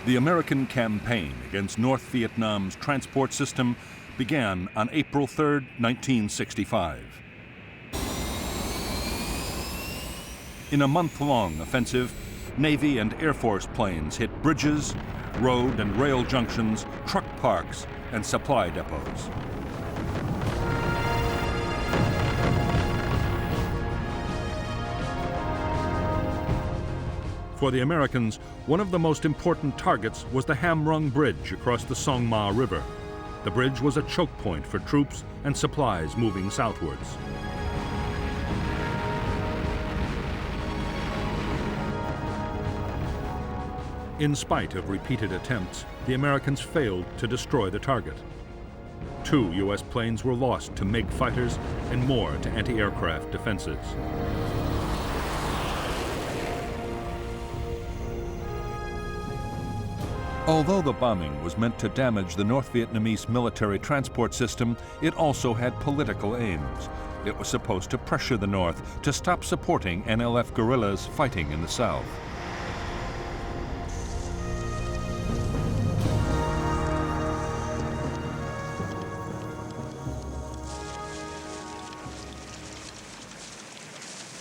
The American campaign against North Vietnam's transport system began on April 3, 1965. In a month-long offensive, Navy and Air Force planes hit bridges, road and rail junctions, truck parks, and supply depots. For the Americans, one of the most important targets was the Ham Rung Bridge across the Song Ma River. The bridge was a choke point for troops and supplies moving southwards. In spite of repeated attempts, the Americans failed to destroy the target. 2 U.S. planes were lost to MiG fighters and more to anti-aircraft defenses. Although the bombing was meant to damage the North Vietnamese military transport system, it also had political aims. It was supposed to pressure the North to stop supporting NLF guerrillas fighting in the South.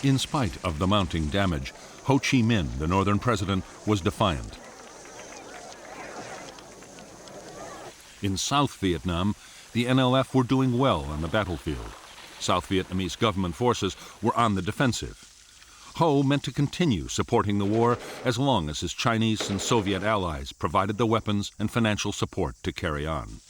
In spite of the mounting damage, Ho Chi Minh, the northern president, was defiant. In South Vietnam, the NLF were doing well on the battlefield. South Vietnamese government forces were on the defensive. Ho meant to continue supporting the war as long as his Chinese and Soviet allies provided the weapons and financial support to carry on.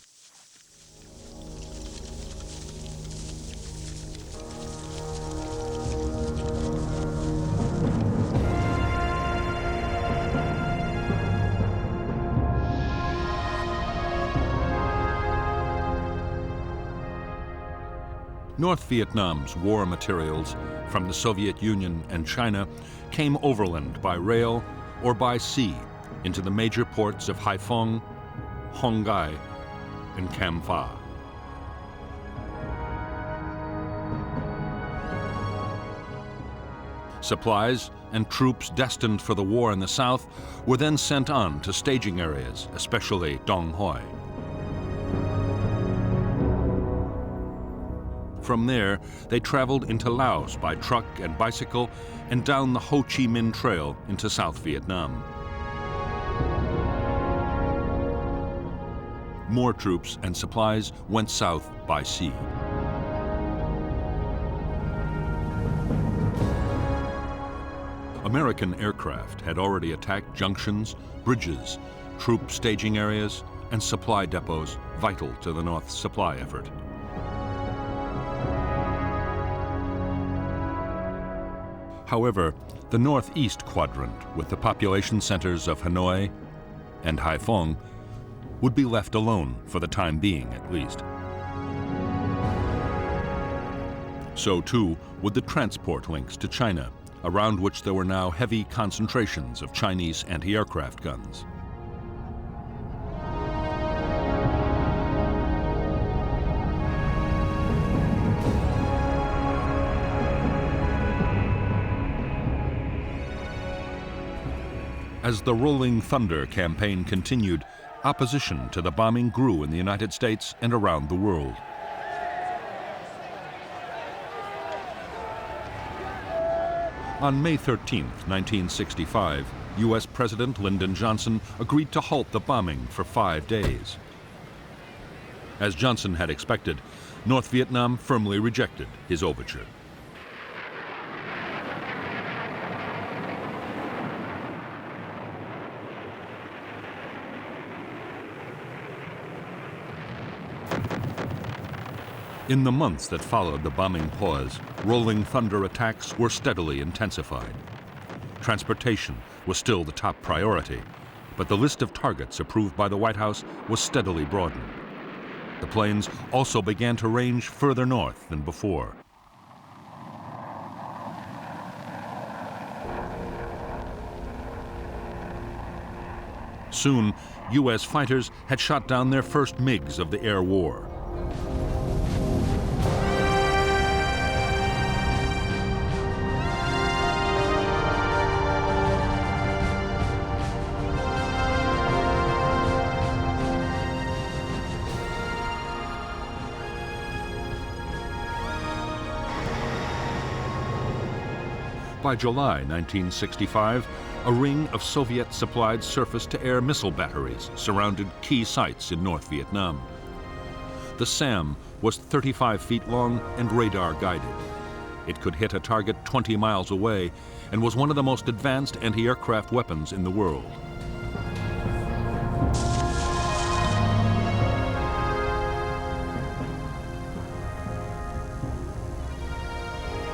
North Vietnam's war materials from the Soviet Union and China came overland by rail or by sea into the major ports of Haiphong, Hon Gai, and Cam Pha. Supplies and troops destined for the war in the south were then sent on to staging areas, especially Dong Hoi. From there, they traveled into Laos by truck and bicycle and down the Ho Chi Minh Trail into South Vietnam. More troops and supplies went south by sea. American aircraft had already attacked junctions, bridges, troop staging areas, and supply depots vital to the North's supply effort. However, the northeast quadrant, with the population centers of Hanoi and Haiphong, would be left alone for the time being, at least. So too would the transport links to China, around which there were now heavy concentrations of Chinese anti-aircraft guns. As the Rolling Thunder campaign continued, opposition to the bombing grew in the United States and around the world. On May 13, 1965, U.S. President Lyndon Johnson agreed to halt the bombing for 5 days. As Johnson had expected, North Vietnam firmly rejected his overture. In the months that followed the bombing pause, Rolling Thunder attacks were steadily intensified. Transportation was still the top priority, but the list of targets approved by the White House was steadily broadened. The planes also began to range further north than before. Soon, U.S. fighters had shot down their first MiGs of the air war. By July 1965, a ring of Soviet-supplied surface-to-air missile batteries surrounded key sites in North Vietnam. The SAM was 35 feet long and radar-guided. It could hit a target 20 miles away and was one of the most advanced anti-aircraft weapons in the world.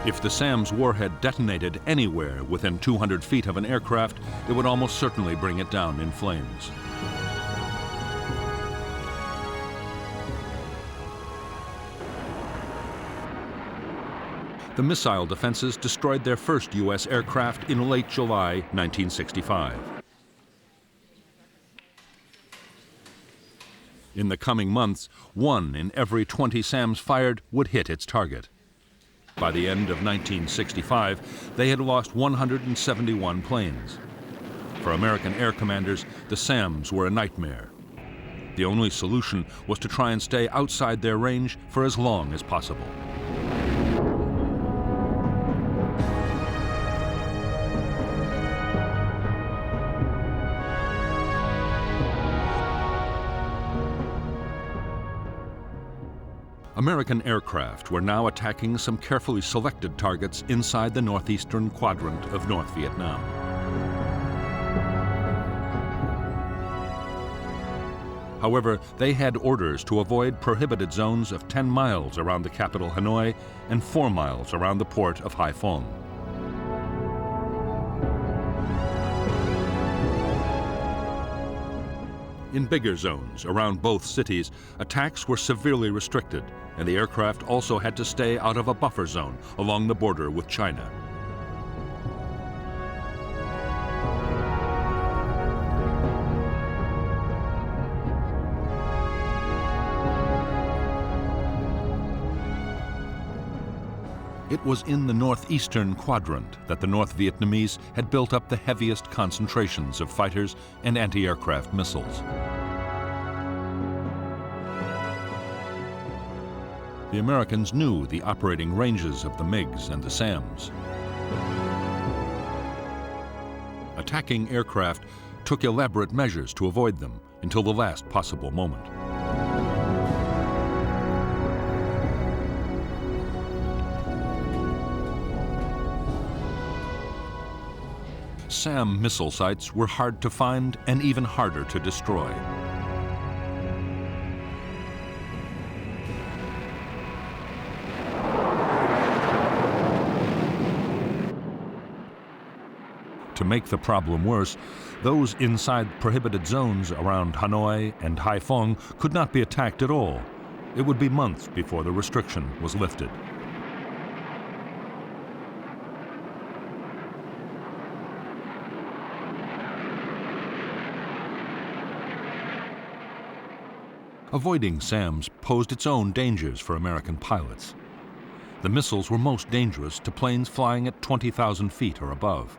If the SAM's warhead detonated anywhere within 200 feet of an aircraft, it would almost certainly bring it down in flames. The missile defenses destroyed their first U.S. aircraft in late July 1965. In the coming months, 1 in every 20 SAMs fired would hit its target. By the end of 1965, they had lost 171 planes. For American air commanders, the SAMs were a nightmare. The only solution was to try and stay outside their range for as long as possible. American aircraft were now attacking some carefully selected targets inside the northeastern quadrant of North Vietnam. However, they had orders to avoid prohibited zones of 10 miles around the capital Hanoi and 4 miles around the port of Hai Phong. In bigger zones around both cities, attacks were severely restricted, and the aircraft also had to stay out of a buffer zone along the border with China. It was in the northeastern quadrant that the North Vietnamese had built up the heaviest concentrations of fighters and anti-aircraft missiles. The Americans knew the operating ranges of the MiGs and the SAMs. Attacking aircraft took elaborate measures to avoid them until the last possible moment. SAM missile sites were hard to find and even harder to destroy. To make the problem worse, those inside prohibited zones around Hanoi and Hai Phong could not be attacked at all. It would be months before the restriction was lifted. Avoiding SAMs posed its own dangers for American pilots. The missiles were most dangerous to planes flying at 20,000 feet or above.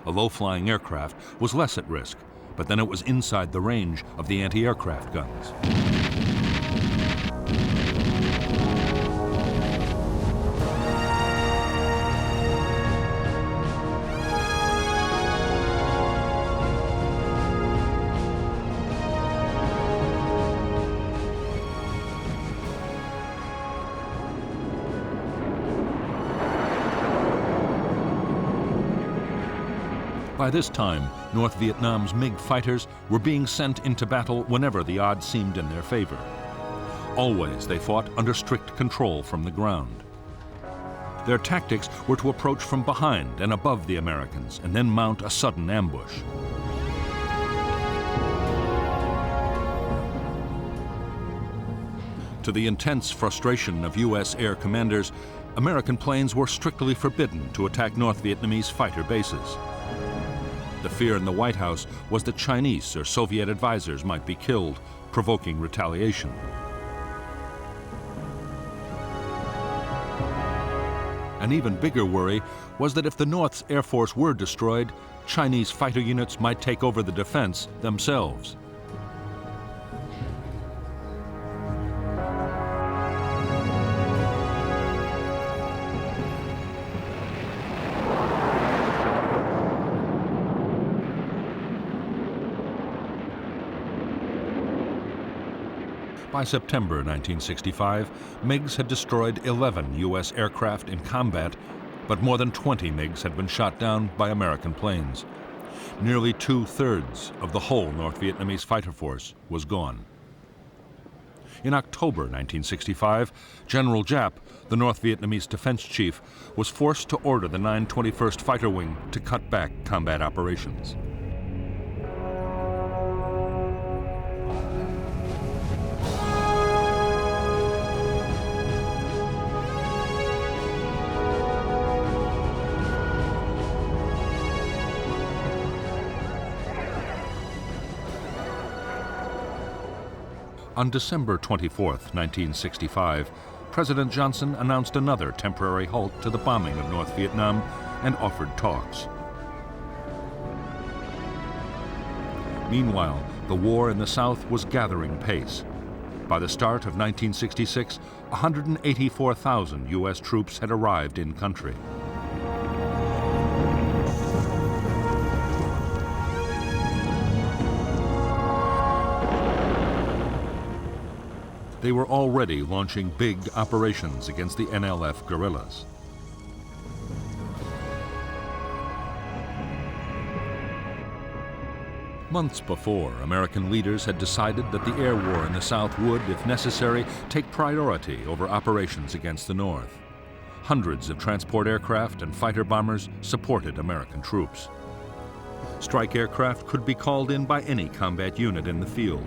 A low-flying aircraft was less at risk, but then it was inside the range of the anti-aircraft guns. By this time, North Vietnam's MiG fighters were being sent into battle whenever the odds seemed in their favor. Always they fought under strict control from the ground. Their tactics were to approach from behind and above the Americans and then mount a sudden ambush. To the intense frustration of U.S. air commanders, American planes were strictly forbidden to attack North Vietnamese fighter bases. The fear in the White House was that Chinese or Soviet advisors might be killed, provoking retaliation. An even bigger worry was that if the North's Air Force were destroyed, Chinese fighter units might take over the defense themselves. By September 1965, MiGs had destroyed 11 U.S. aircraft in combat, but more than 20 MiGs had been shot down by American planes. Nearly 2/3 of the whole North Vietnamese fighter force was gone. In October 1965, General Giap, the North Vietnamese defense chief, was forced to order the 921st Fighter Wing to cut back combat operations. On December 24, 1965, President Johnson announced another temporary halt to the bombing of North Vietnam and offered talks. Meanwhile, the war in the South was gathering pace. By the start of 1966, 184,000 U.S. troops had arrived in country. They were already launching big operations against the NLF guerrillas. Months before, American leaders had decided that the air war in the South would, if necessary, take priority over operations against the North. Hundreds of transport aircraft and fighter bombers supported American troops. Strike aircraft could be called in by any combat unit in the field.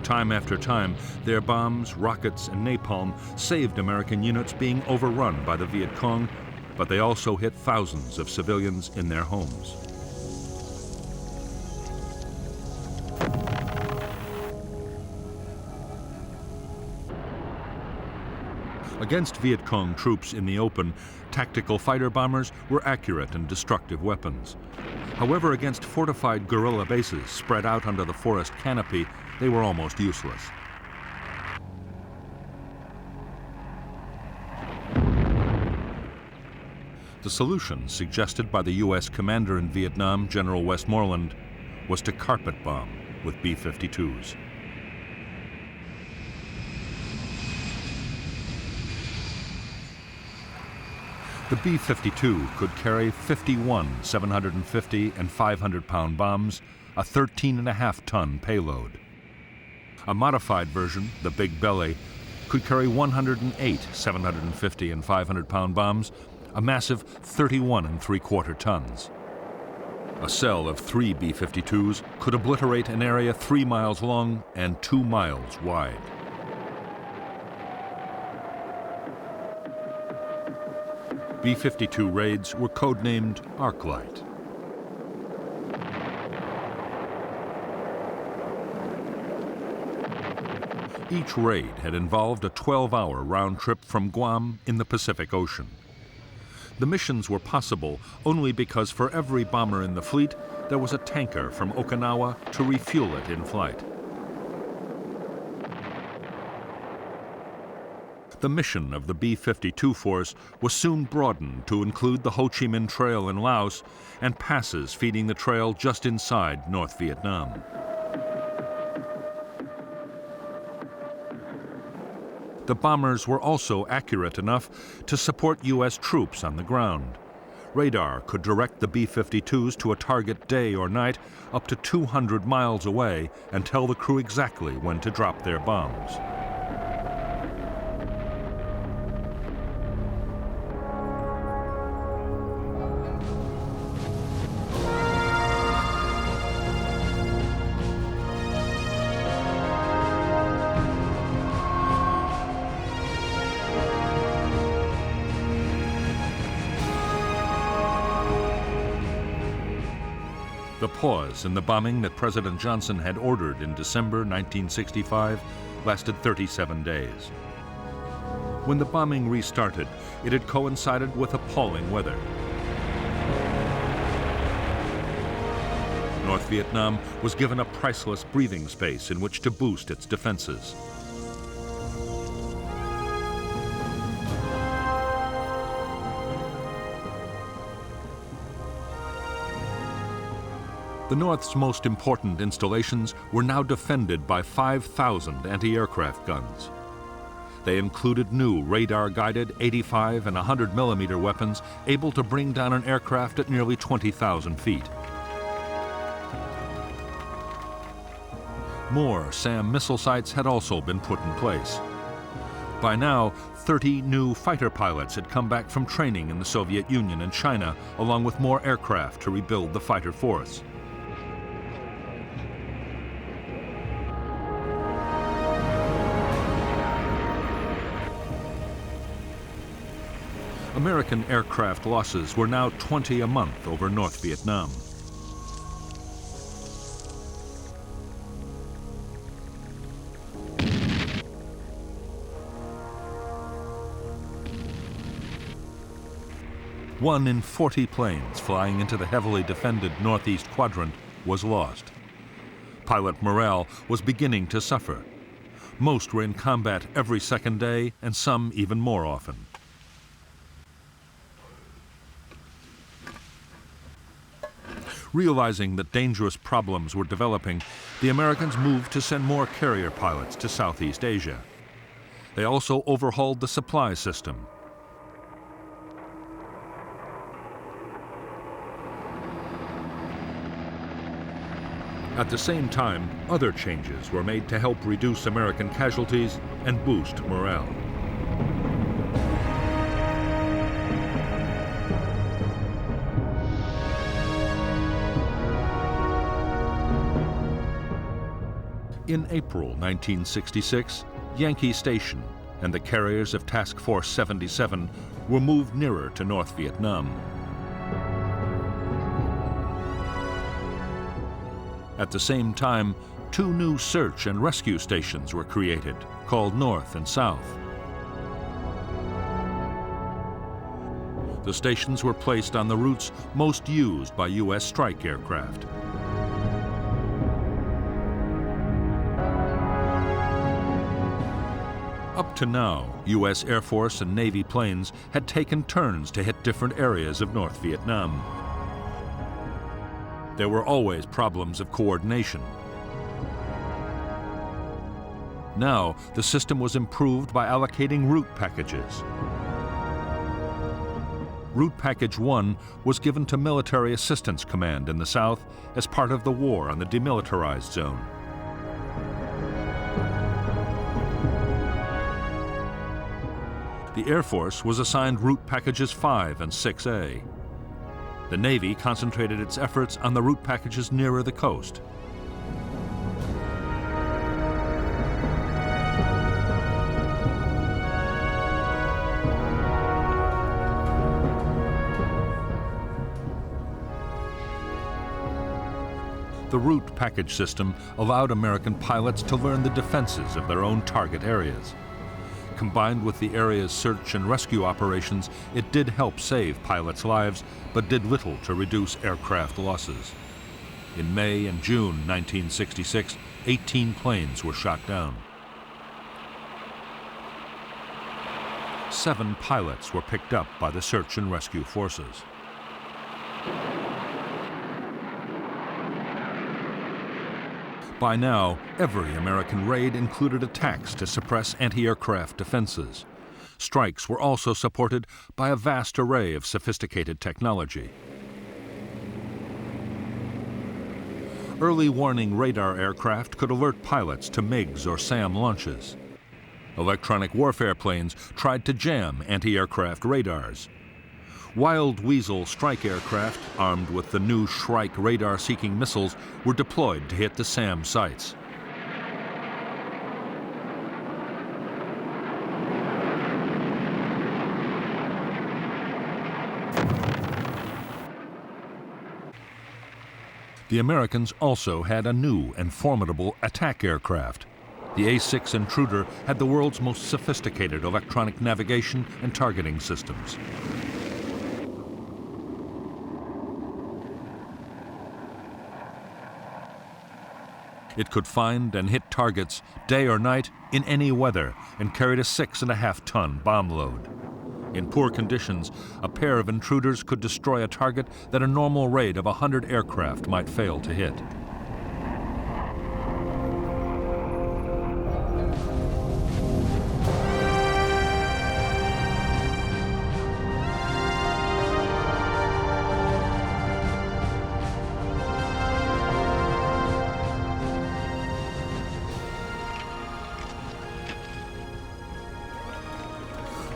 Time after time, their bombs, rockets, and napalm saved American units being overrun by the Viet Cong, but they also hit thousands of civilians in their homes. Against Viet Cong troops in the open, tactical fighter bombers were accurate and destructive weapons. However, against fortified guerrilla bases spread out under the forest canopy, they were almost useless. The solution suggested by the U.S. commander in Vietnam, General Westmoreland, was to carpet bomb with B-52s. The B-52 could carry 51 750 and 500-pound bombs, a 13.5-ton payload. A modified version, the Big Belly, could carry 108 750 and 500-pound bombs, a massive 31 3/4 tons. A cell of 3 B-52s could obliterate an area 3 miles long and 2 miles wide. B-52 raids were codenamed Arclight. Each raid had involved a 12-hour round trip from Guam in the Pacific Ocean. The missions were possible only because for every bomber in the fleet, there was a tanker from Okinawa to refuel it in flight. The mission of the B-52 force was soon broadened to include the Ho Chi Minh Trail in Laos and passes feeding the trail just inside North Vietnam. The bombers were also accurate enough to support U.S. troops on the ground. Radar could direct the B-52s to a target day or night up to 200 miles away and tell the crew exactly when to drop their bombs. The pause in the bombing that President Johnson had ordered in December 1965 lasted 37 days. When the bombing restarted, it had coincided with appalling weather. North Vietnam was given a priceless breathing space in which to boost its defenses. The North's most important installations were now defended by 5,000 anti-aircraft guns. They included new radar-guided 85 and 100 millimeter weapons able to bring down an aircraft at nearly 20,000 feet. More SAM missile sites had also been put in place. By now, 30 new fighter pilots had come back from training in the Soviet Union and China, along with more aircraft to rebuild the fighter force. American aircraft losses were now 20 a month over North Vietnam. One in 40 planes flying into the heavily defended northeast quadrant was lost. Pilot morale was beginning to suffer. Most were in combat every second day, and some even more often. Realizing that dangerous problems were developing, the Americans moved to send more carrier pilots to Southeast Asia. They also overhauled the supply system. At the same time, other changes were made to help reduce American casualties and boost morale. In April 1966, Yankee Station and the carriers of Task Force 77 were moved nearer to North Vietnam. At the same time, two new search and rescue stations were created, called North and South. The stations were placed on the routes most used by U.S. strike aircraft. Up to now, U.S. Air Force and Navy planes had taken turns to hit different areas of North Vietnam. There were always problems of coordination. Now, the system was improved by allocating route packages. Route Package 1 was given to Military Assistance Command in the South as part of the war on the demilitarized zone. The Air Force was assigned Route Packages 5 and 6A. The Navy concentrated its efforts on the route packages nearer the coast. The route package system allowed American pilots to learn the defenses of their own target areas. Combined with the area's search and rescue operations, it did help save pilots' lives, but did little to reduce aircraft losses. In May and June 1966, 18 planes were shot down. 7 pilots were picked up by the search and rescue forces. By now, every American raid included attacks to suppress anti-aircraft defenses. Strikes were also supported by a vast array of sophisticated technology. Early warning radar aircraft could alert pilots to MiGs or SAM launches. Electronic warfare planes tried to jam anti-aircraft radars. Wild Weasel strike aircraft, armed with the new Shrike radar-seeking missiles, were deployed to hit the SAM sites. The Americans also had a new and formidable attack aircraft. The A-6 Intruder had the world's most sophisticated electronic navigation and targeting systems. It could find and hit targets day or night in any weather and carried a 6.5-ton bomb load. In poor conditions, a pair of intruders could destroy a target that a normal raid of 100 aircraft might fail to hit.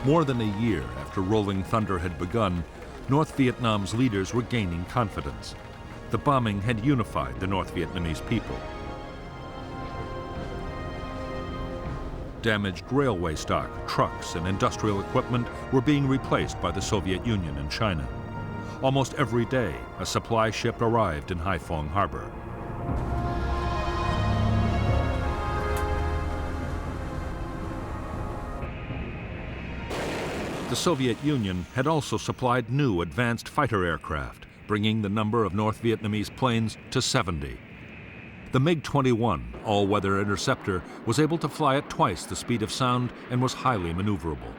More than a year after Rolling Thunder had begun, North Vietnam's leaders were gaining confidence. The bombing had unified the North Vietnamese people. Damaged railway stock, trucks, and industrial equipment were being replaced by the Soviet Union and China. Almost every day, a supply ship arrived in Haiphong Harbor. The Soviet Union had also supplied new advanced fighter aircraft, bringing the number of North Vietnamese planes to 70. The MiG-21 all-weather interceptor was able to fly at twice the speed of sound and was highly maneuverable.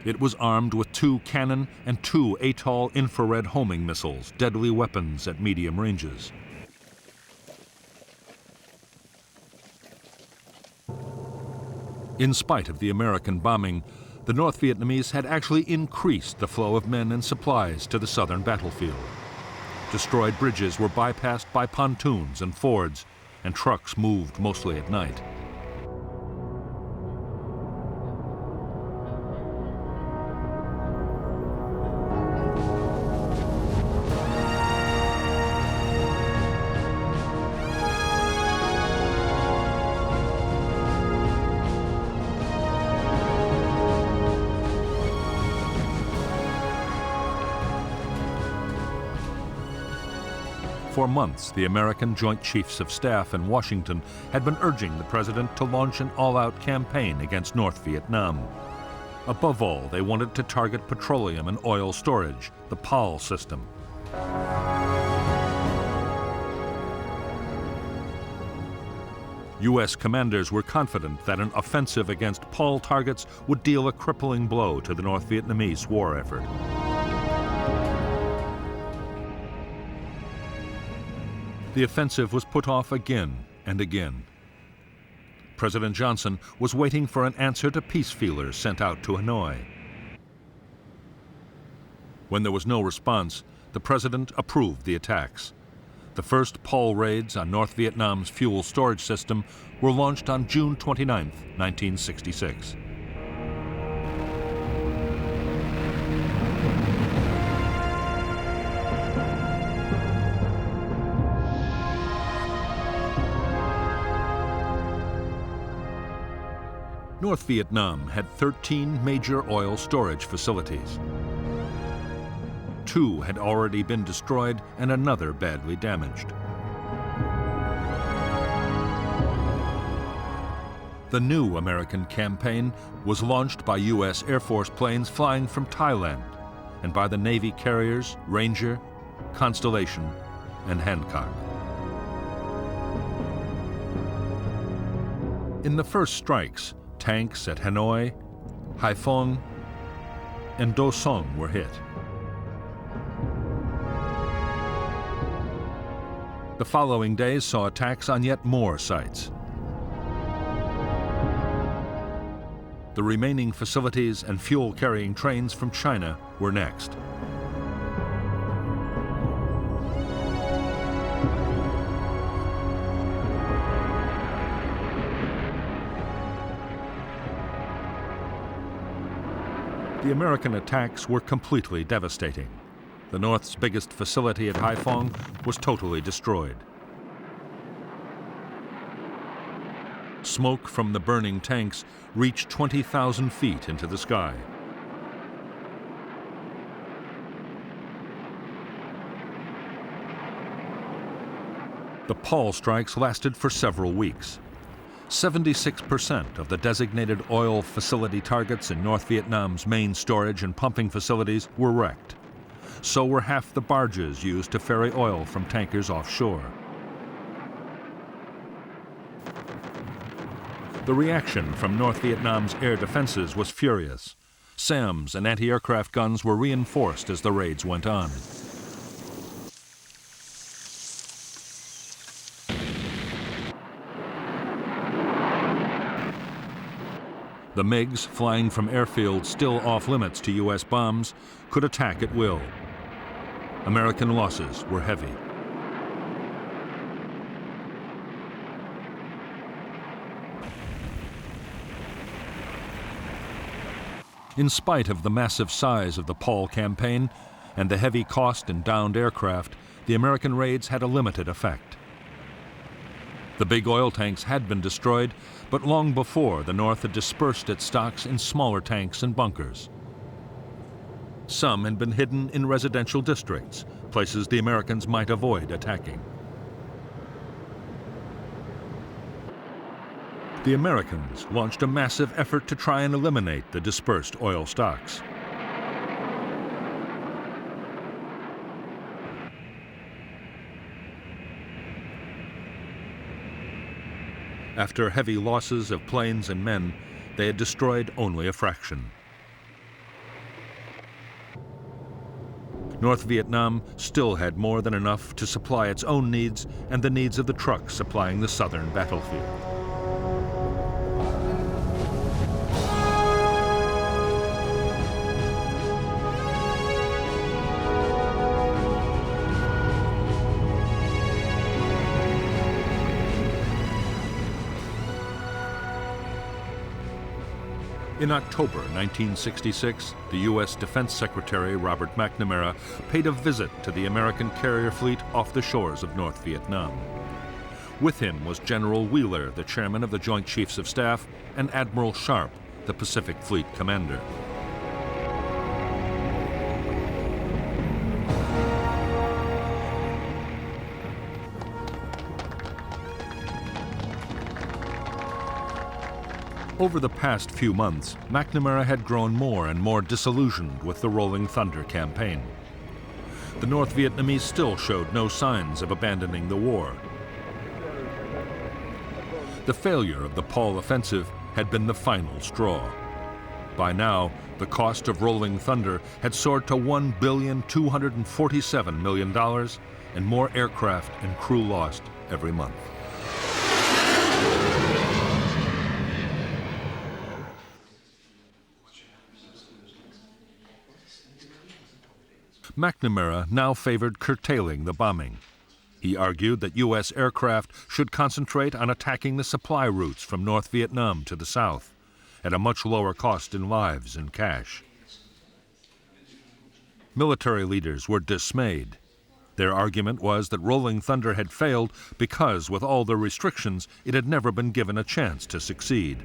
It was armed with 2 cannon and 2 Atoll infrared homing missiles, deadly weapons at medium ranges. In spite of the American bombing, the North Vietnamese had actually increased the flow of men and supplies to the southern battlefield. Destroyed bridges were bypassed by pontoons and fords, and trucks moved mostly at night. For months, the American Joint Chiefs of Staff in Washington had been urging the president to launch an all-out campaign against North Vietnam. Above all, they wanted to target petroleum and oil storage, the PAL system. U.S. commanders were confident that an offensive against PAL targets would deal a crippling blow to the North Vietnamese war effort. The offensive was put off again and again. President Johnson was waiting for an answer to peace feelers sent out to Hanoi. When there was no response, the president approved the attacks. The first PAL raids on North Vietnam's fuel storage system were launched on June 29, 1966. North Vietnam had 13 major oil storage facilities. 2 had already been destroyed and another badly damaged. The new American campaign was launched by U.S. Air Force planes flying from Thailand and by the Navy carriers Ranger, Constellation, and Hancock. In the first strikes, tanks at Hanoi, Haiphong, and Do Song were hit. The following days saw attacks on yet more sites. The remaining facilities and fuel-carrying trains from China were next. The American attacks were completely devastating. The North's biggest facility at Haiphong was totally destroyed. Smoke from the burning tanks reached 20,000 feet into the sky. The PAL strikes lasted for several weeks. 76% of the designated oil facility targets in North Vietnam's main storage and pumping facilities were wrecked. So were half the barges used to ferry oil from tankers offshore. The reaction from North Vietnam's air defenses was furious. SAMs and anti-aircraft guns were reinforced as the raids went on. The MiGs, flying from airfields still off-limits to U.S. bombs, could attack at will. American losses were heavy. In spite of the massive size of the Paul campaign and the heavy cost in downed aircraft, the American raids had a limited effect. The big oil tanks had been destroyed, but long before, the North had dispersed its stocks in smaller tanks and bunkers. Some had been hidden in residential districts, places the Americans might avoid attacking. The Americans launched a massive effort to try and eliminate the dispersed oil stocks. After heavy losses of planes and men, they had destroyed only a fraction. North Vietnam still had more than enough to supply its own needs and the needs of the trucks supplying the southern battlefield. In October 1966, the U.S. Defense Secretary Robert McNamara paid a visit to the American carrier fleet off the shores of North Vietnam. With him was General Wheeler, the chairman of the Joint Chiefs of Staff, and Admiral Sharp, the Pacific Fleet commander. Over the past few months, McNamara had grown more and more disillusioned with the Rolling Thunder campaign. The North Vietnamese still showed no signs of abandoning the war. The failure of the Paul offensive had been the final straw. By now, the cost of Rolling Thunder had soared to $1,247 million, and more aircraft and crew lost every month. McNamara now favored curtailing the bombing. He argued that U.S. aircraft should concentrate on attacking the supply routes from North Vietnam to the south, at a much lower cost in lives and cash. Military leaders were dismayed. Their argument was that Rolling Thunder had failed because, with all the restrictions, it had never been given a chance to succeed.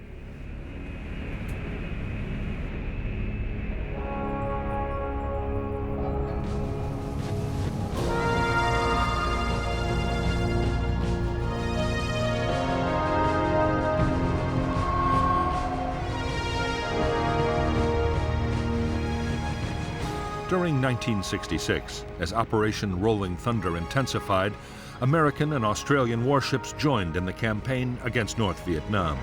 During 1966, as Operation Rolling Thunder intensified, American and Australian warships joined in the campaign against North Vietnam.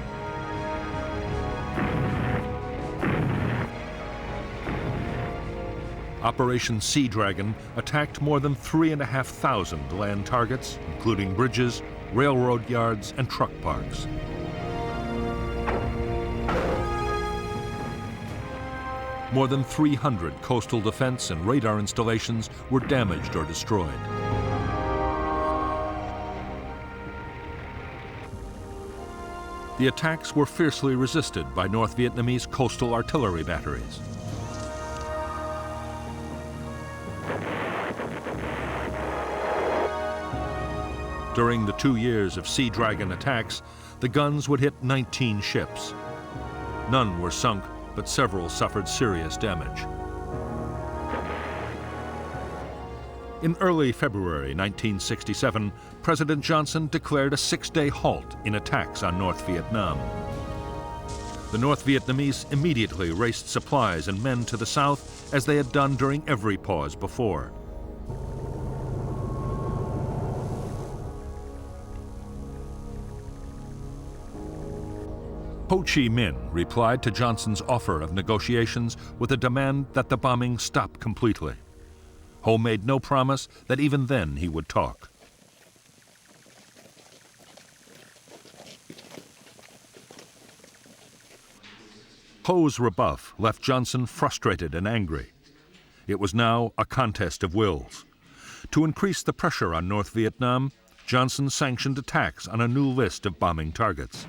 Operation Sea Dragon attacked more than 3,500 land targets, including bridges, railroad yards, and truck parks. More than 300 coastal defense and radar installations were damaged or destroyed. The attacks were fiercely resisted by North Vietnamese coastal artillery batteries. During the 2 years of Sea Dragon attacks, the guns would hit 19 ships. None were sunk, but several suffered serious damage. In early February 1967, President Johnson declared a 6-day halt in attacks on North Vietnam. The North Vietnamese immediately raced supplies and men to the south, as they had done during every pause before. Ho Chi Minh replied to Johnson's offer of negotiations with a demand that the bombing stop completely. Ho made no promise that even then he would talk. Ho's rebuff left Johnson frustrated and angry. It was now a contest of wills. To increase the pressure on North Vietnam, Johnson sanctioned attacks on a new list of bombing targets.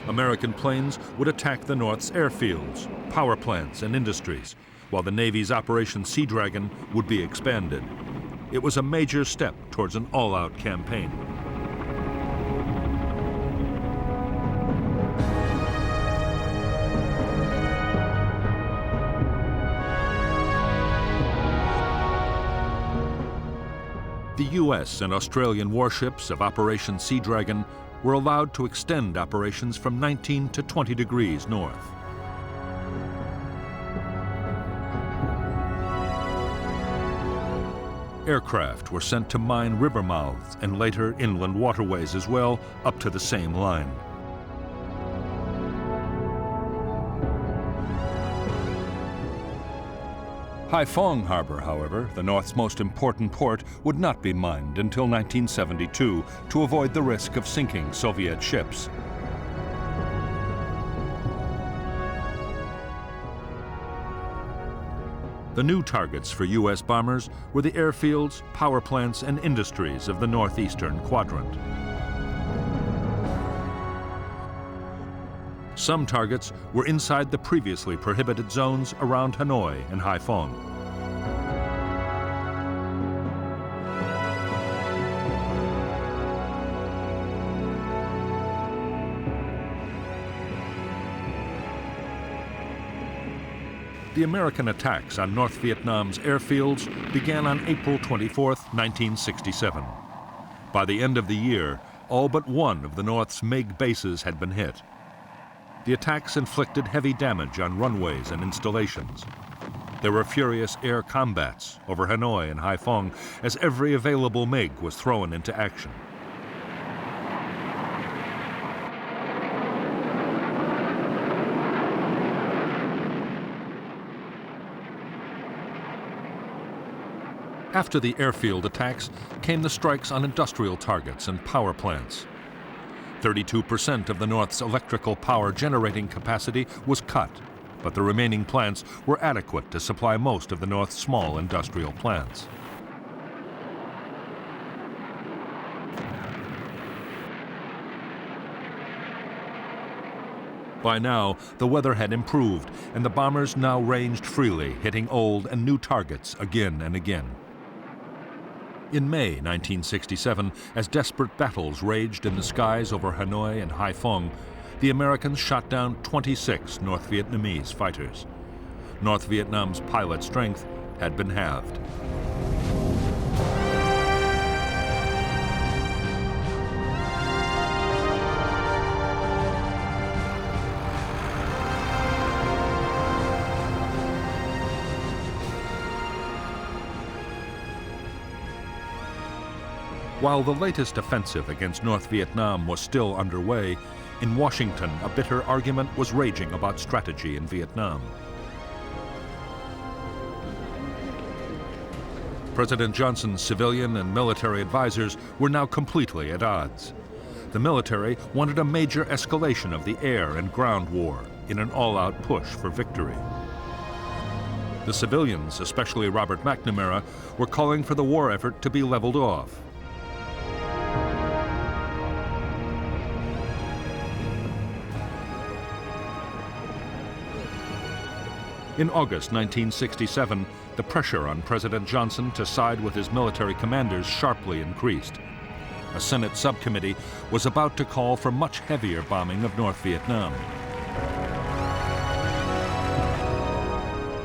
American planes would attack the North's airfields, power plants, and industries, while the Navy's Operation Sea Dragon would be expanded. It was a major step towards an all-out campaign. The U.S. and Australian warships of Operation Sea Dragon were allowed to extend operations from 19 to 20 degrees north. Aircraft were sent to mine river mouths and later inland waterways as well, up to the same line. Haiphong Harbor, however, the North's most important port, would not be mined until 1972 to avoid the risk of sinking Soviet ships. The new targets for U.S. bombers were the airfields, power plants, and industries of the northeastern quadrant. Some targets were inside the previously prohibited zones around Hanoi and Haiphong. The American attacks on North Vietnam's airfields began on April 24, 1967. By the end of the year, all but one of the North's MiG bases had been hit. The attacks inflicted heavy damage on runways and installations. There were furious air combats over Hanoi and Haiphong as every available MiG was thrown into action. After the airfield attacks came the strikes on industrial targets and power plants. 32% of the North's electrical power generating capacity was cut, but the remaining plants were adequate to supply most of the North's small industrial plants. By now, the weather had improved, and the bombers now ranged freely, hitting old and new targets again and again. In May 1967, as desperate battles raged in the skies over Hanoi and Haiphong, the Americans shot down 26 North Vietnamese fighters. North Vietnam's pilot strength had been halved. While the latest offensive against North Vietnam was still underway, in Washington a bitter argument was raging about strategy in Vietnam. President Johnson's civilian and military advisors were now completely at odds. The military wanted a major escalation of the air and ground war in an all-out push for victory. The civilians, especially Robert McNamara, were calling for the war effort to be leveled off. In August 1967, the pressure on President Johnson to side with his military commanders sharply increased. A Senate subcommittee was about to call for much heavier bombing of North Vietnam.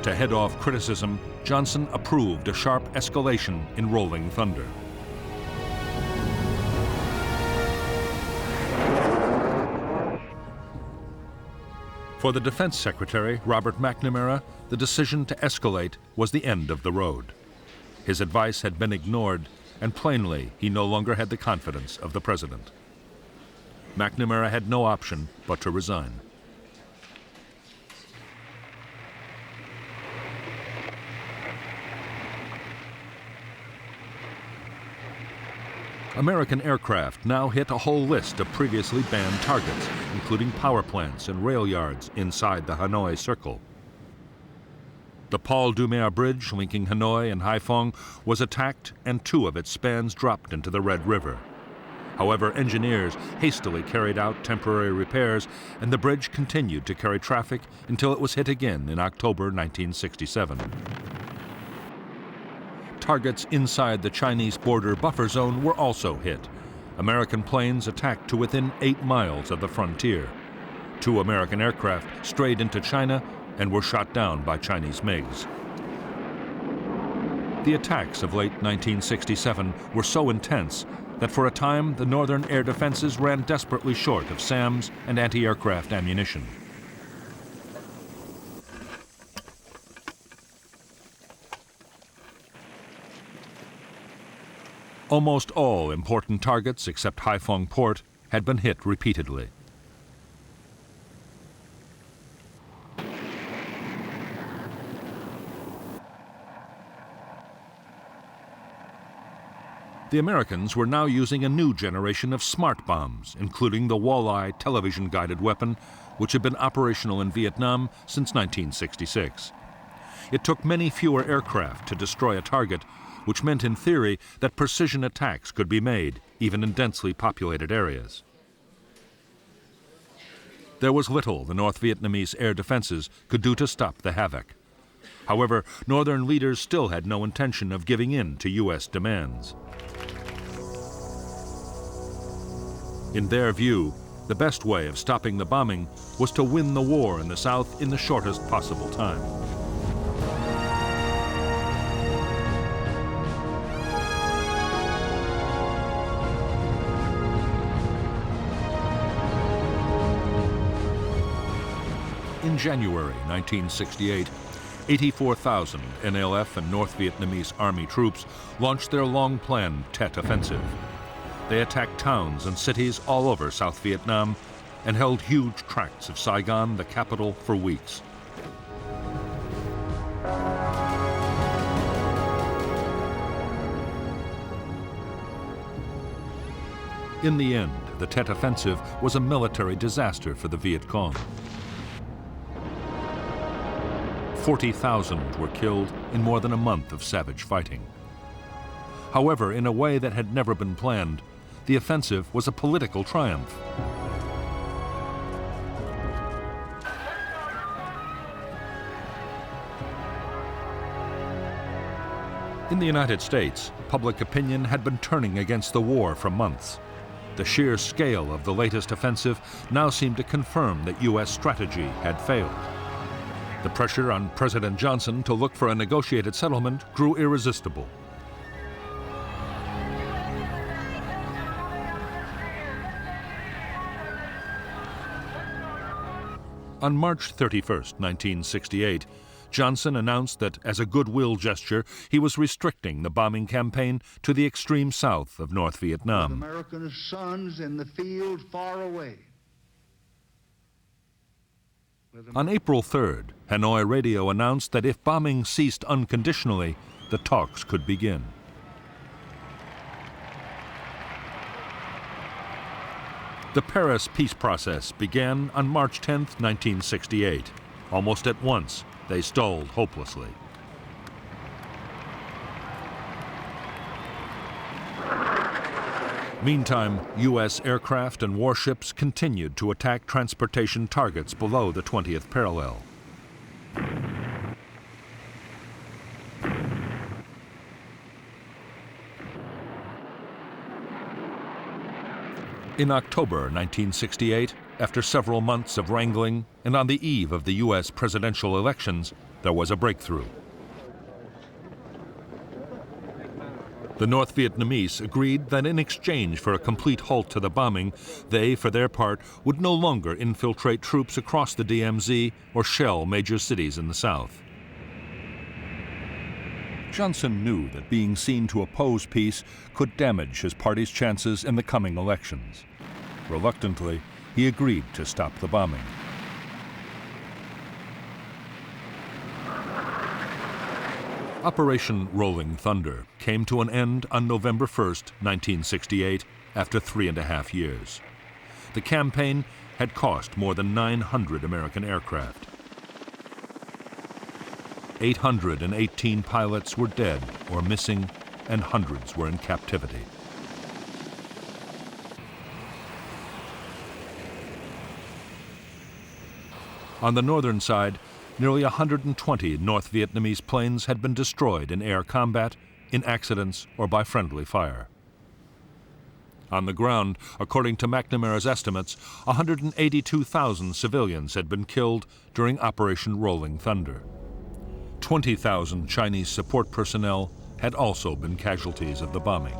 To head off criticism, Johnson approved a sharp escalation in Rolling Thunder. For the Defense Secretary, Robert McNamara, the decision to escalate was the end of the road. His advice had been ignored, and plainly he no longer had the confidence of the president. McNamara had no option but to resign. American aircraft now hit a whole list of previously banned targets, including power plants and rail yards inside the Hanoi Circle. The Paul Doumer Bridge linking Hanoi and Haiphong was attacked and 2 of its spans dropped into the Red River. However, engineers hastily carried out temporary repairs, and the bridge continued to carry traffic until it was hit again in October 1967. Targets inside the Chinese border buffer zone were also hit. American planes attacked to within 8 miles of the frontier. 2 American aircraft strayed into China and were shot down by Chinese MiGs. The attacks of late 1967 were so intense that for a time the northern air defenses ran desperately short of SAMs and anti-aircraft ammunition. Almost all important targets except Haiphong Port had been hit repeatedly. The Americans were now using a new generation of smart bombs, including the Walleye television-guided weapon, which had been operational in Vietnam since 1966. It took many fewer aircraft to destroy a target, which meant in theory that precision attacks could be made, even in densely populated areas. There was little the North Vietnamese air defenses could do to stop the havoc. However, northern leaders still had no intention of giving in to U.S. demands. In their view, the best way of stopping the bombing was to win the war in the South in the shortest possible time. In January 1968, 84,000 NLF and North Vietnamese Army troops launched their long-planned Tet Offensive. They attacked towns and cities all over South Vietnam and held huge tracts of Saigon, the capital, for weeks. In the end, the Tet Offensive was a military disaster for the Viet Cong. 40,000 were killed in more than a month of savage fighting. However, in a way that had never been planned, the offensive was a political triumph. In the United States, public opinion had been turning against the war for months. The sheer scale of the latest offensive now seemed to confirm that U.S. strategy had failed. The pressure on President Johnson to look for a negotiated settlement grew irresistible. On March 31, 1968, Johnson announced that, as a goodwill gesture, he was restricting the bombing campaign to the extreme south of North Vietnam. American sons in the field far away. On April 3rd, Hanoi radio announced that if bombing ceased unconditionally, the talks could begin. The Paris peace process began on March 10, 1968. Almost at once, they stalled hopelessly. Meantime, U.S. aircraft and warships continued to attack transportation targets below the 20th parallel. In October 1968, after several months of wrangling and on the eve of the U.S. presidential elections, there was a breakthrough. The North Vietnamese agreed that in exchange for a complete halt to the bombing, they, for their part, would no longer infiltrate troops across the DMZ or shell major cities in the south. Johnson knew that being seen to oppose peace could damage his party's chances in the coming elections. Reluctantly, he agreed to stop the bombing. Operation Rolling Thunder came to an end on November 1st, 1968, after 3.5 years. The campaign had cost more than 900 American aircraft. 818 pilots were dead or missing, and hundreds were in captivity. On the northern side, nearly 120 North Vietnamese planes had been destroyed in air combat, in accidents, or by friendly fire. On the ground, according to McNamara's estimates, 182,000 civilians had been killed during Operation Rolling Thunder. 20,000 Chinese support personnel had also been casualties of the bombing.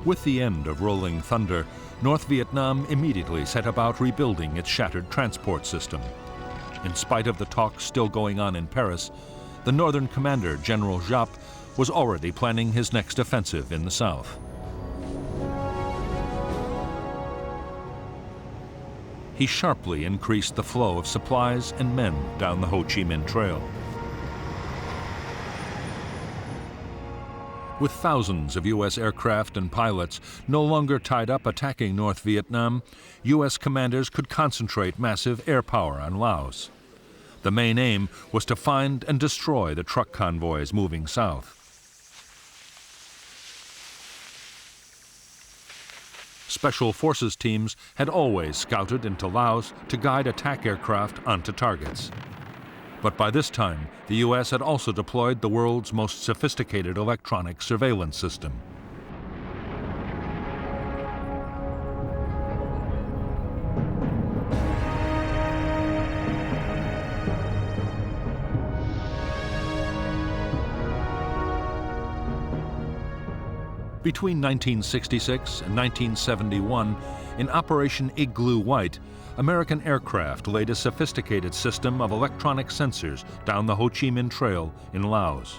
With the end of Rolling Thunder, North Vietnam immediately set about rebuilding its shattered transport system. In spite of the talks still going on in Paris, the northern commander, General Giap, was already planning his next offensive in the south. He sharply increased the flow of supplies and men down the Ho Chi Minh Trail. With thousands of U.S. aircraft and pilots no longer tied up attacking North Vietnam, U.S. commanders could concentrate massive air power on Laos. The main aim was to find and destroy the truck convoys moving south. Special forces teams had always scouted into Laos to guide attack aircraft onto targets. But by this time, the U.S. had also deployed the world's most sophisticated electronic surveillance system. Between 1966 and 1971, in Operation Igloo White, American aircraft laid a sophisticated system of electronic sensors down the Ho Chi Minh Trail in Laos.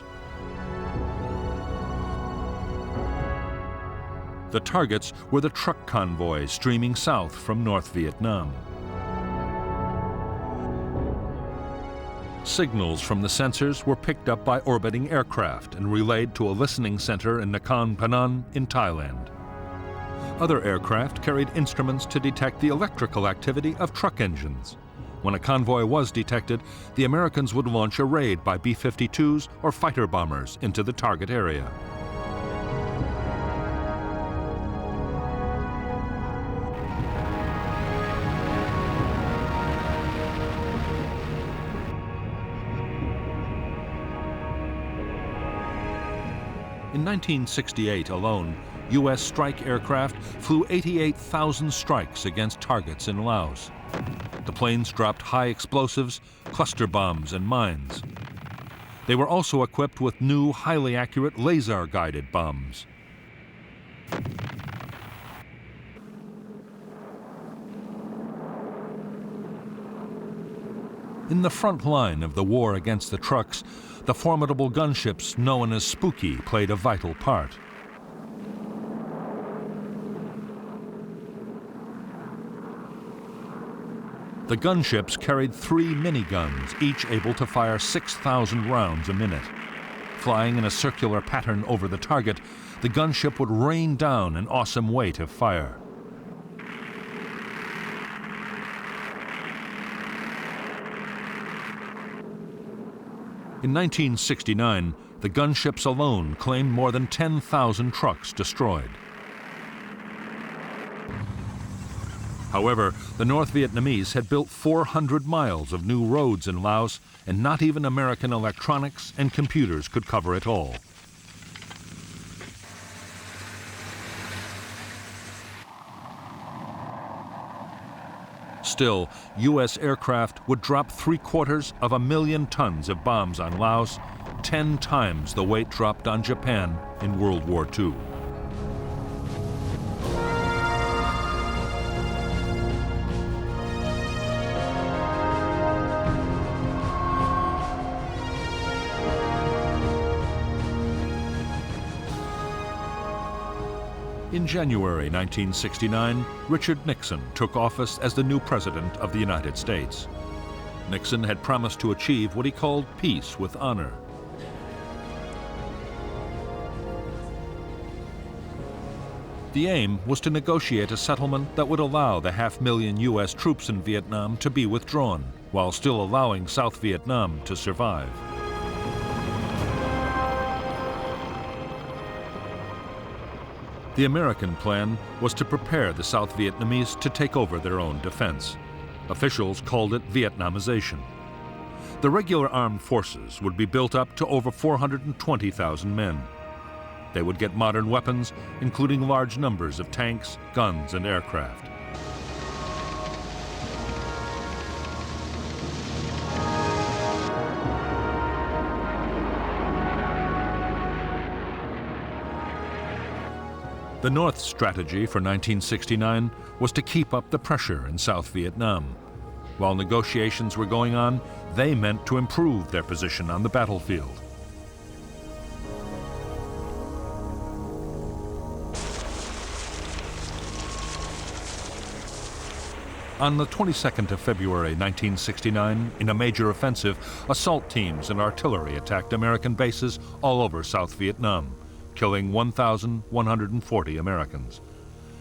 The targets were the truck convoys streaming south from North Vietnam. Signals from the sensors were picked up by orbiting aircraft and relayed to a listening center in Nakhon Phanom in Thailand. Other aircraft carried instruments to detect the electrical activity of truck engines. When a convoy was detected, the Americans would launch a raid by B-52s or fighter bombers into the target area. In 1968 alone, U.S. strike aircraft flew 88,000 strikes against targets in Laos. The planes dropped high explosives, cluster bombs, and mines. They were also equipped with new, highly accurate laser-guided bombs. In the front line of the war against the trucks, the formidable gunships known as Spooky played a vital part. The gunships carried 3 miniguns, each able to fire 6,000 rounds a minute. Flying in a circular pattern over the target, the gunship would rain down an awesome weight of fire. In 1969, the gunships alone claimed more than 10,000 trucks destroyed. However, the North Vietnamese had built 400 miles of new roads in Laos, and not even American electronics and computers could cover it all. Still, U.S. aircraft would drop 750,000 tons of bombs on Laos, 10 times the weight dropped on Japan in World War II. In January 1969, Richard Nixon took office as the new President of the United States. Nixon had promised to achieve what he called peace with honor. The aim was to negotiate a settlement that would allow the 500,000 U.S. troops in Vietnam to be withdrawn, while still allowing South Vietnam to survive. The American plan was to prepare the South Vietnamese to take over their own defense. Officials called it Vietnamization. The regular armed forces would be built up to over 420,000 men. They would get modern weapons, including large numbers of tanks, guns, and aircraft. The North's strategy for 1969 was to keep up the pressure in South Vietnam. While negotiations were going on, they meant to improve their position on the battlefield. On the 22nd of February 1969, in a major offensive, assault teams and artillery attacked American bases all over South Vietnam, killing 1,140 Americans.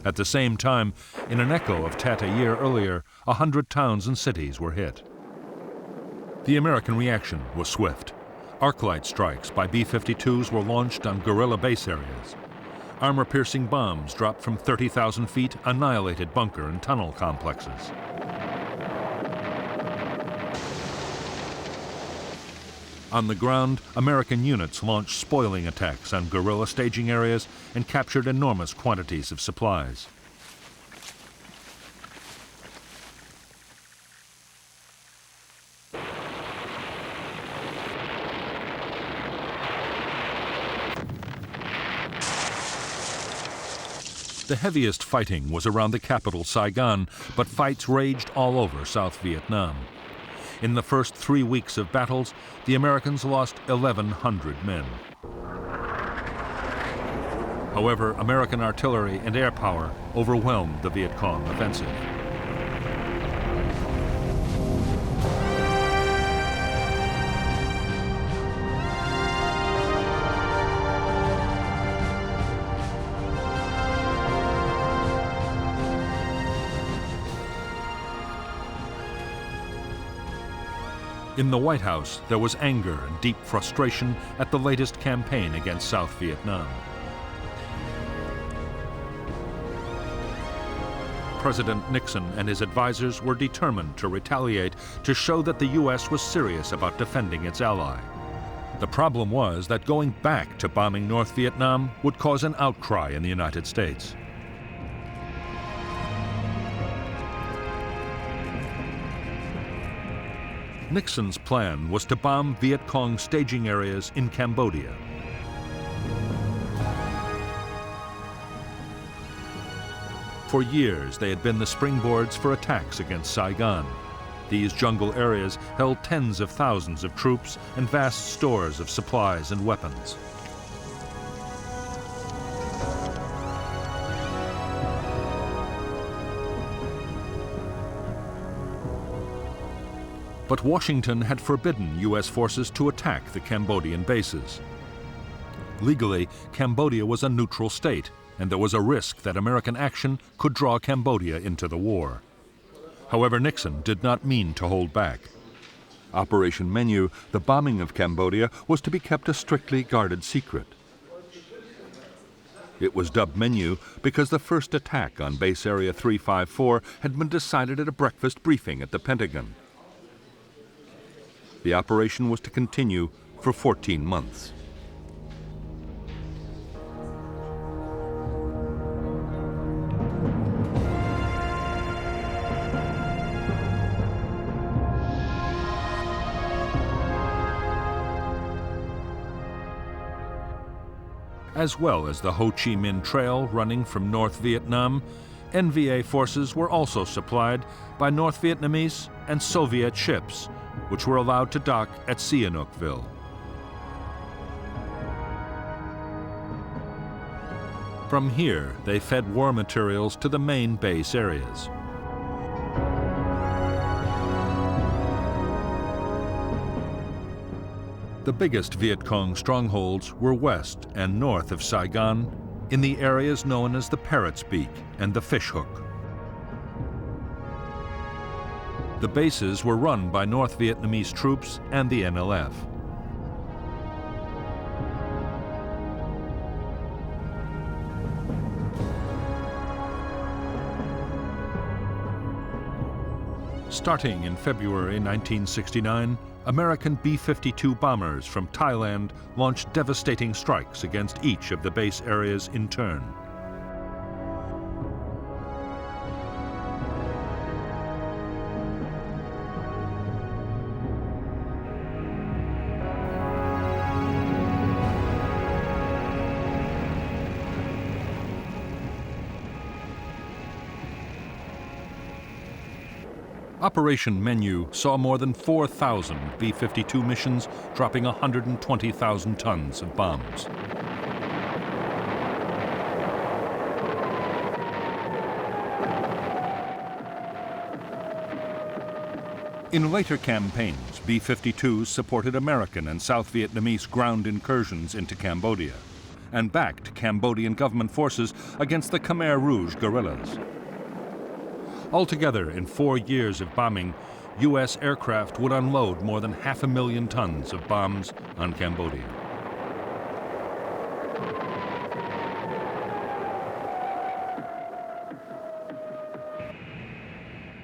At the same time, in an echo of Tet a year earlier, 100 towns and cities were hit. The American reaction was swift. Arc-light strikes by B-52s were launched on guerrilla base areas. Armor-piercing bombs dropped from 30,000 feet annihilated bunker and tunnel complexes. On the ground, American units launched spoiling attacks on guerrilla staging areas and captured enormous quantities of supplies. The heaviest fighting was around the capital, Saigon, but fights raged all over South Vietnam. In the first 3 weeks of battles, the Americans lost 1,100 men. However, American artillery and air power overwhelmed the Viet Cong offensive. In the White House, there was anger and deep frustration at the latest campaign against South Vietnam. President Nixon and his advisors were determined to retaliate to show that the U.S. was serious about defending its ally. The problem was that going back to bombing North Vietnam would cause an outcry in the United States. Nixon's plan was to bomb Viet Cong staging areas in Cambodia. For years, they had been the springboards for attacks against Saigon. These jungle areas held tens of thousands of troops and vast stores of supplies and weapons. But Washington had forbidden U.S. forces to attack the Cambodian bases. Legally, Cambodia was a neutral state, and there was a risk that American action could draw Cambodia into the war. However, Nixon did not mean to hold back. Operation Menu, the bombing of Cambodia, was to be kept a strictly guarded secret. It was dubbed Menu because the first attack on Base Area 354 had been decided at a breakfast briefing at the Pentagon. The operation was to continue for 14 months. as well as the Ho Chi Minh Trail running from North Vietnam, NVA forces were also supplied by North Vietnamese and Soviet ships, which were allowed to dock at Sihanoukville. From here, they fed war materials to the main base areas. The biggest Viet Cong strongholds were west and north of Saigon, in the areas known as the Parrot's Beak and the Fish Hook. The bases were run by North Vietnamese troops and the NLF. Starting in February 1969, American B-52 bombers from Thailand launched devastating strikes against each of the base areas in turn. Operation Menu saw more than 4,000 B-52 missions, dropping 120,000 tons of bombs. In later campaigns, B-52s supported American and South Vietnamese ground incursions into Cambodia and backed Cambodian government forces against the Khmer Rouge guerrillas. Altogether, in 4 years of bombing, U.S. aircraft would unload more than 500,000 tons of bombs on Cambodia.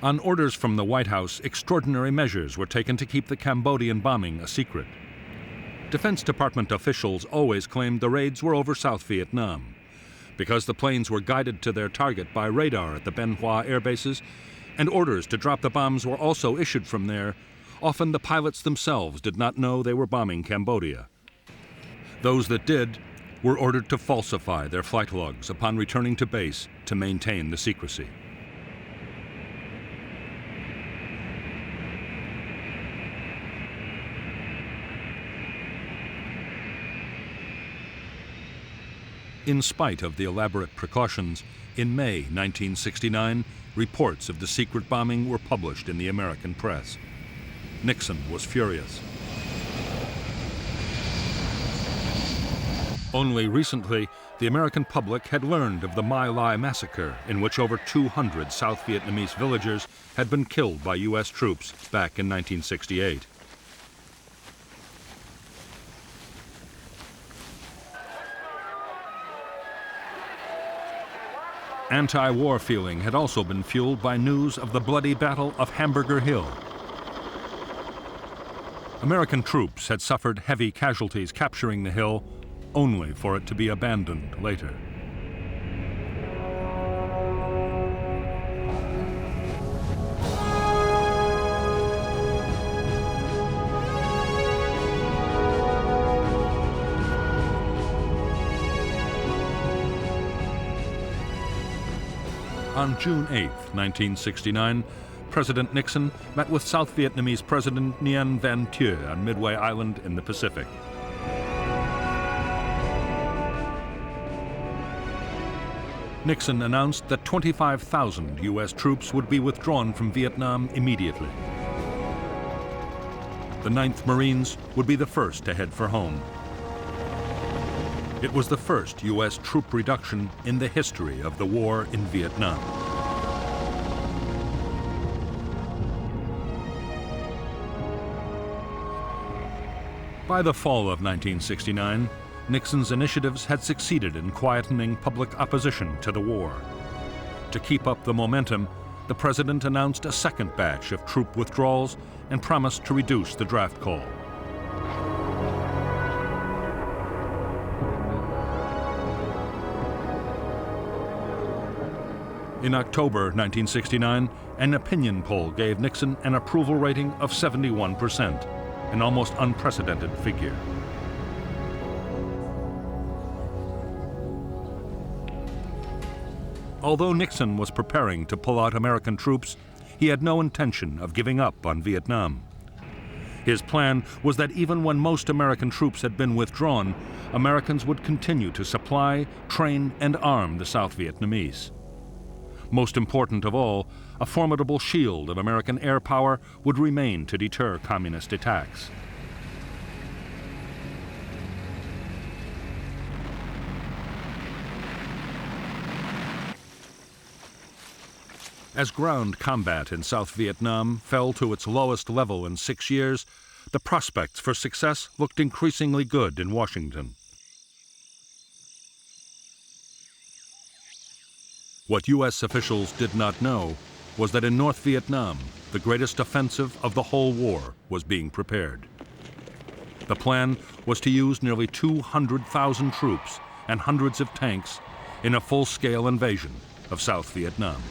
On orders from the White House, extraordinary measures were taken to keep the Cambodian bombing a secret. Defense Department officials always claimed the raids were over South Vietnam. Because the planes were guided to their target by radar at the Bien Hoa air bases, and orders to drop the bombs were also issued from there, often the pilots themselves did not know they were bombing Cambodia. Those that did were ordered to falsify their flight logs upon returning to base to maintain the secrecy. In spite of the elaborate precautions, in May 1969, reports of the secret bombing were published in the American press. Nixon was furious. Only recently, the American public had learned of the My Lai massacre, in which over 200 South Vietnamese villagers had been killed by U.S. troops back in 1968. Anti-war feeling had also been fueled by news of the bloody Battle of Hamburger Hill. American troops had suffered heavy casualties capturing the hill, only for it to be abandoned later. On June 8, 1969, President Nixon met with South Vietnamese President Nguyen Van Thieu on Midway Island in the Pacific. Nixon announced that 25,000 U.S. troops would be withdrawn from Vietnam immediately. The 9th Marines would be the first to head for home. It was the first U.S. troop reduction in the history of the war in Vietnam. By the fall of 1969, Nixon's initiatives had succeeded in quietening public opposition to the war. To keep up the momentum, the president announced a second batch of troop withdrawals and promised to reduce the draft call. In October 1969, an opinion poll gave Nixon an approval rating of 71%, an almost unprecedented figure. Although Nixon was preparing to pull out American troops, he had no intention of giving up on Vietnam. His plan was that even when most American troops had been withdrawn, Americans would continue to supply, train, and arm the South Vietnamese. Most important of all, a formidable shield of American air power would remain to deter communist attacks. As ground combat in South Vietnam fell to its lowest level in 6 years, the prospects for success looked increasingly good in Washington. What U.S. officials did not know was that in North Vietnam, the greatest offensive of the whole war was being prepared. The plan was to use nearly 200,000 troops and hundreds of tanks in a full-scale invasion of South Vietnam.